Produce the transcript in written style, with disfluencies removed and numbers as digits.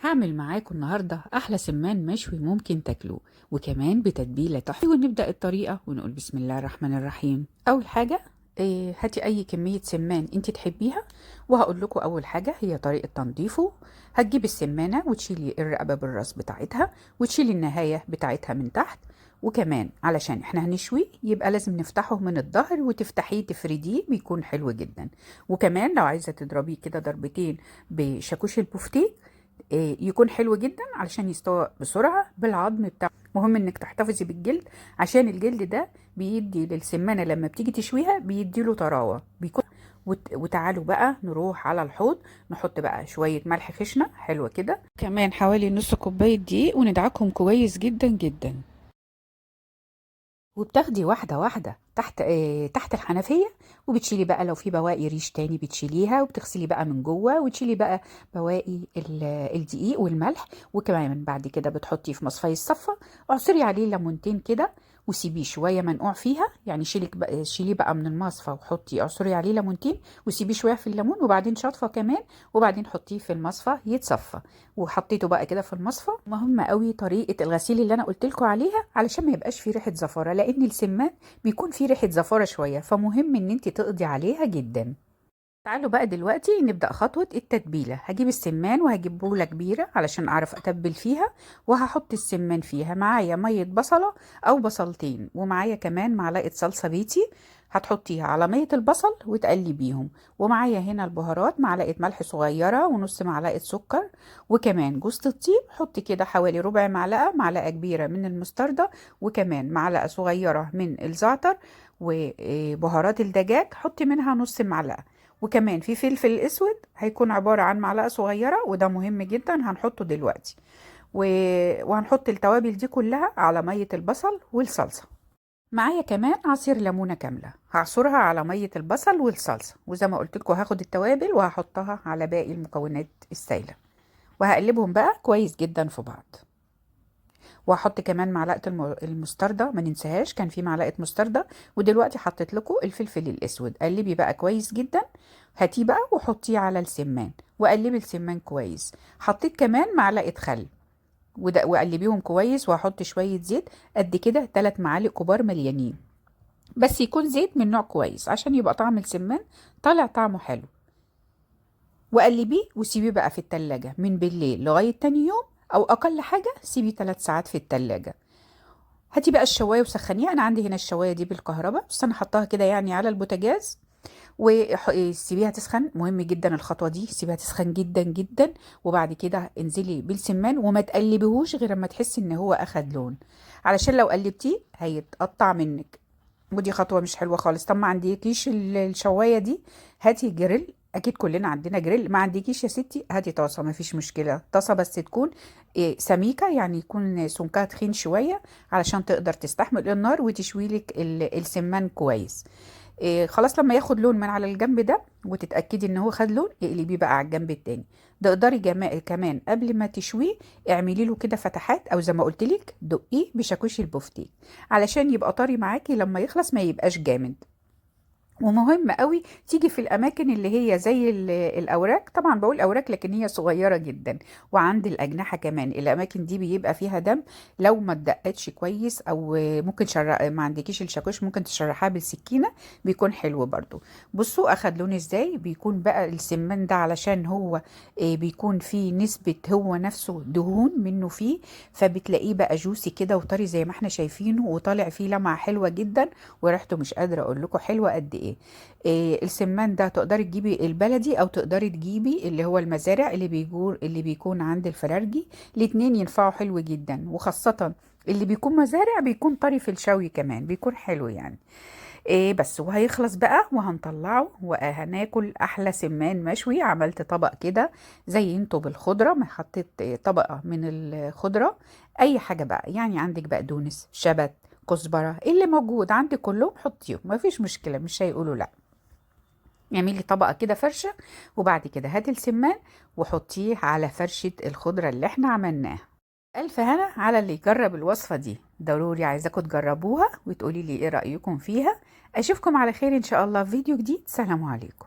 هعمل معاكم النهاردة أحلى سمان مشوي ممكن تاكلوه، وكمان بتتبيلة تحفة. ونبدأ الطريقة ونقول بسم الله الرحمن الرحيم. أول حاجة هاتي أي كمية سمان أنت تحبيها، وهقول لكم أول حاجة هي طريقة تنظيفه. هتجيبي السمانة وتشيلي الرقبة بالراس بتاعتها، وتشيلي النهاية بتاعتها من تحت. وكمان علشان احنا هنشوي يبقى لازم نفتحه من الظهر، وتفتحيه تفرديه بيكون حلو جدا. وكمان لو عايزة تضربيه كده ضربتين بشاكوش البوفتيك يكون حلو جدا علشان يستوى بسرعة بالعظم بتاعه. مهم انك تحتفظي بالجلد، عشان الجلد ده بيدي للسمانة لما بتيجي تشويها بيديله طراوة بيكون. وتعالوا بقى نروح على الحوض، نحط بقى شوية ملح خشنة حلوة كده، كمان حوالي نص كوباية دقيق، وندعكهم كويس جدا جدا. وبتاخدي واحدة واحدة تحت الحنفية، وبتشيلي بقى لو في بواقي ريش تاني بتشيليها، وبتغسلي بقى من جوه، وتشيلي بقى بواقي الدقيق والملح. وكمان بعد كده بتحطيه في مصفاية الصفة، اعصري عليه ليمونتين كده، وسيبيه شوية منقوع فيها. يعني شيليه بقى من المصفى، وحطي اعصري عليه ليمونتين، وسيبيه شوية في الليمون، وبعدين شطفة كمان، وبعدين حطيه في المصفى يتصفى. وحطيته بقى كده في المصفى. مهمة قوي طريقة الغسيل اللي انا قلت لكم عليها، علشان ما يبقاش فيه ريحة زفارة، لان السمان بيكون فيه ريحة زفارة شوية، فمهم ان انت تقضي عليها جدا. تعالوا بقى دلوقتي نبدأ خطوة التتبيلة. هجيب السمان وهجيب بولة كبيرة علشان أعرف أتبل فيها، وهحط السمان فيها. معايا مية بصلة أو بصلتين، ومعايا كمان معلقة صلصة بيتي هتحطيها على مية البصل وتقلبيهم. ومعايا هنا البهارات، معلقة ملح صغيرة ونص معلقة سكر، وكمان جوز الطيب. حطي كده حوالي ربع معلقة، معلقة كبيرة من المستردة، وكمان معلقة صغيرة من الزعتر. وبهارات الدجاج حطي منها نص معلقة. وكمان في فلفل اسود هيكون عبارة عن معلقة صغيرة، وده مهم جدا هنحطه دلوقتي. و... وهنحط التوابل دي كلها على مية البصل والصلصة. معايا كمان عصير ليمونة كاملة هعصرها على مية البصل والصلصة. وزي ما قلت لكم هاخد التوابل وهحطها على باقي المكونات السائلة، وهقلبهم بقى كويس جدا في بعض. وهحط كمان معلقه المستردة، ما ننساهاش كان في معلقه مستردة. ودلوقتي حطيت لكم الفلفل الاسود. قلبي بقى كويس جدا، هاتيه بقى وحطيه على السمان، وقلبي السمان كويس. حطيت كمان معلقه خل، وقلبيهم كويس. وهحط شويه زيت قد كده 3 معالق كبار مليانين، بس يكون زيت من نوع كويس عشان يبقى طعم السمان طالع طعمه حلو. وقلبيه وسيبيه بقى في التلاجة من بالليل لغاية تاني يوم، أو أقل حاجة سيبيه 3 ساعات في التلاجة. هاتي بقى الشوايه وسخنيها. انا عندي هنا الشوايه دي بالكهرباء، بس انا حطاها كده يعني على البوتاجاز. وسيبيها تسخن، مهم جدا الخطوه دي، سيبيها تسخن جدا جدا. وبعد كده انزلي بالسمان، وما تقلبيهوش غير اما تحسي ان هو اخد لون، علشان لو قلبتيه هيتقطع منك، ودي خطوه مش حلوه خالص. طب ما عندكيش الشوايه دي، هاتي جريل. اكيد كلنا عندنا جريل. ما عندكيش يا ستي، هاتي طاسه، ما فيش مشكله. طاسه بس تكون سميكه، يعني يكون سمكها تخين شويه، علشان تقدر تستحمل النار وتشوي لك السمان كويس. خلاص لما ياخد لون من على الجنب ده، وتتأكدي ان هو خد لون، اقلبيه بقى على الجنب التاني. تقدري كمان قبل ما تشويه اعملي له كده فتحات، او زي ما قلت لك دقيه بشاكوش البفتيك، علشان يبقى طري معاكي لما يخلص ما يبقاش جامد. ومهم قوي تيجي في الاماكن اللي هي زي الاوراق. طبعا بقول اوراق لكن هي صغيره جدا، وعند الاجنحه كمان الاماكن دي بيبقى فيها دم. لو ما اتدقتش كويس، او ممكن ما عندكيش الشاكوش، ممكن تشرحها بالسكينه، بيكون حلو برضو. بصوا اخد لون ازاي. بيكون بقى السمان ده علشان هو بيكون فيه نسبه هو نفسه دهون منه فيه، فبتلاقيه بقى جوسي كده وطري زي ما احنا شايفينه، وطالع فيه لمعه حلوه جدا، وريحته مش قادره اقول لكم حلوه قد إيه السمان ده تقدري تجيبي البلدي، او تقدري تجيبي اللي هو المزارع اللي بيكون عند الفرارجي. الاتنين ينفعوا حلو جدا، وخاصة اللي بيكون مزارع بيكون طري في الشوي كمان بيكون حلو يعني. بس وهيخلص بقى وهنطلعه، وهناكل احلى سمان مشوي. عملت طبق كده زي انتوا بالخضرة، ما حطيت طبقة من الخضرة، اي حاجة بقى يعني. عندك بقدونس، شبت، كزبرة، اللي موجود عندك كلهم حطيهم، ما فيش مشكلة، مش هيقولوا لا. اعملي طبقة كده فرشة، وبعد كده هاتي السمان وحطيه على فرشة الخضرة اللي احنا عملناها. ألف هنا على اللي يجرب الوصفة دي، ضروري عايزاكم تجربوها وتقولي لي ايه رأيكم فيها. اشوفكم على خير ان شاء الله في فيديو جديد. سلام عليكم.